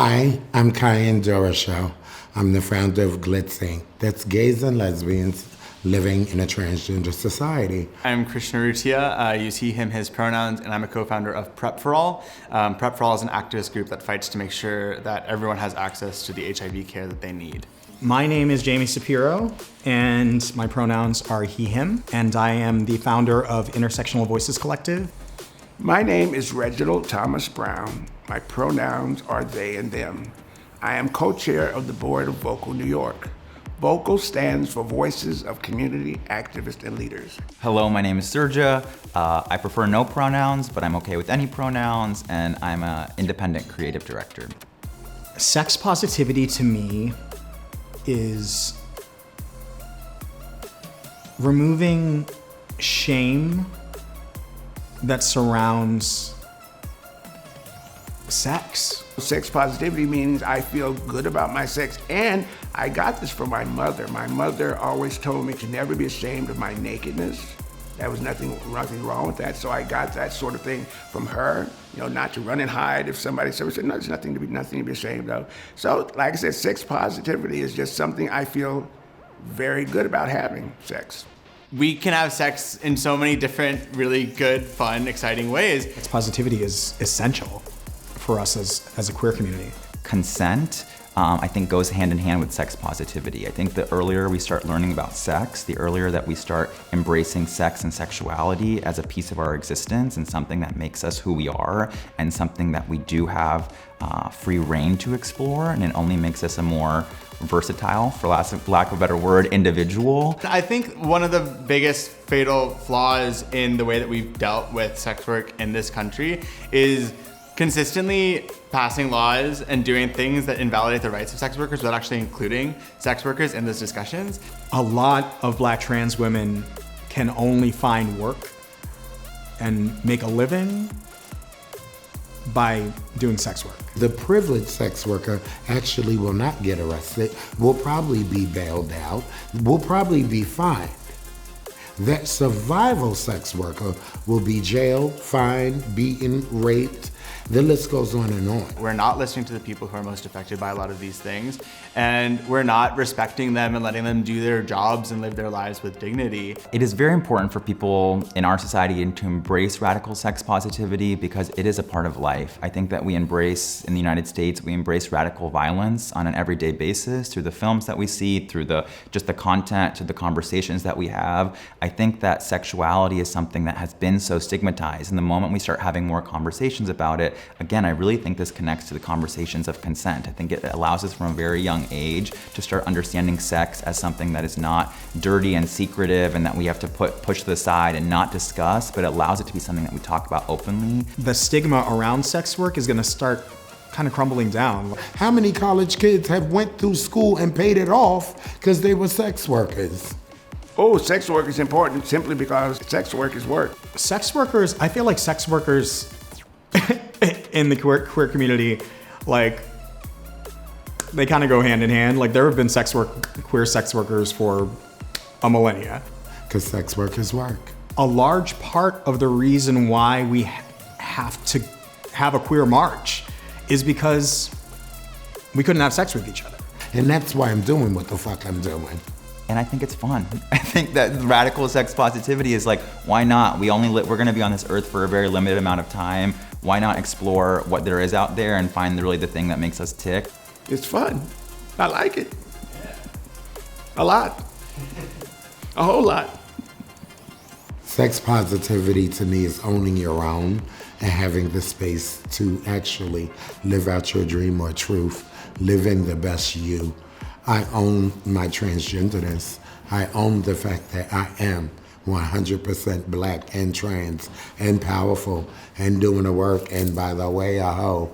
I'm Kyan Dorashow. I'm the founder of Glitz Inc. That's gays and lesbians living in a transgender society. I'm Krishna Rutia, use he, him, his pronouns, and I'm a co-founder of Prep for All. Prep for All is an activist group that fights to make sure that everyone has access to the HIV care that they need. My name is Jamie Sapiro, and my pronouns are he, him, and I am the founder of Intersectional Voices Collective. My name is Reginald Thomas Brown. My pronouns are they and them. I am co-chair of the board of Vocal New York. Vocal stands for Voices of Community Activists and Leaders. Hello, my name is Serja. I prefer no pronouns, but I'm okay with any pronouns, and I'm an independent creative director. Sex positivity to me is removing shame that surrounds sex. Sex positivity means I feel good about my sex, and I got this from my mother. My mother always told me to never be ashamed of my nakedness. There was nothing wrong with that, so I got that sort of thing from her. You know, not to run and hide if somebody said, no, there's nothing to be ashamed of. So, like I said, sex positivity is just something I feel very good about having sex. We can have sex in so many different, really good, fun, exciting ways. Sex positivity is essential for us as a queer community. Consent, I think, goes hand in hand with sex positivity. I think the earlier we start learning about sex, the earlier that we start embracing sex and sexuality as a piece of our existence and something that makes us who we are and something that we do have free reign to explore, and it only makes us a more versatile, for lack of a better word, individual. I think one of the biggest fatal flaws in the way that we've dealt with sex work in this country is consistently passing laws and doing things that invalidate the rights of sex workers without actually including sex workers in those discussions. A lot of Black trans women can only find work and make a living by doing sex work. The privileged sex worker actually will not get arrested, will probably be bailed out, will probably be fined. That survival sex worker will be jailed, fined, beaten, raped. The list goes on and on. We're not listening to the people who are most affected by a lot of these things, and we're not respecting them and letting them do their jobs and live their lives with dignity. It is very important for people in our society to embrace radical sex positivity because it is a part of life. I think that we embrace, in the United States, we embrace radical violence on an everyday basis through the films that we see, through just the content, to the conversations that we have. I think that sexuality is something that has been so stigmatized, and the moment we start having more conversations about it, again, I really think this connects to the conversations of consent. I think it allows us from a very young age to start understanding sex as something that is not dirty and secretive and that we have to push to the side and not discuss, but it allows it to be something that we talk about openly. The stigma around sex work is gonna start kind of crumbling down. How many college kids have went through school and paid it off because they were sex workers? Oh, sex work is important simply because sex work is work. Sex workers, I feel like sex workers in the queer community, like, they kind of go hand in hand. Like, there have been queer sex workers for a millennia. Because sex work is work. A large part of the reason why we have to have a queer march is because we couldn't have sex with each other. And that's why I'm doing what the fuck I'm doing. And I think it's fun. I think that radical sex positivity is like, why not? We're gonna be on this earth for a very limited amount of time. Why not explore what there is out there and find really the thing that makes us tick? It's fun. I like it. A lot. A whole lot. Sex positivity to me is owning your own and having the space to actually live out your dream or truth, living the best you. I own my transgenderness. I own the fact that I am 100% Black and trans and powerful and doing the work, and by the way, a hoe.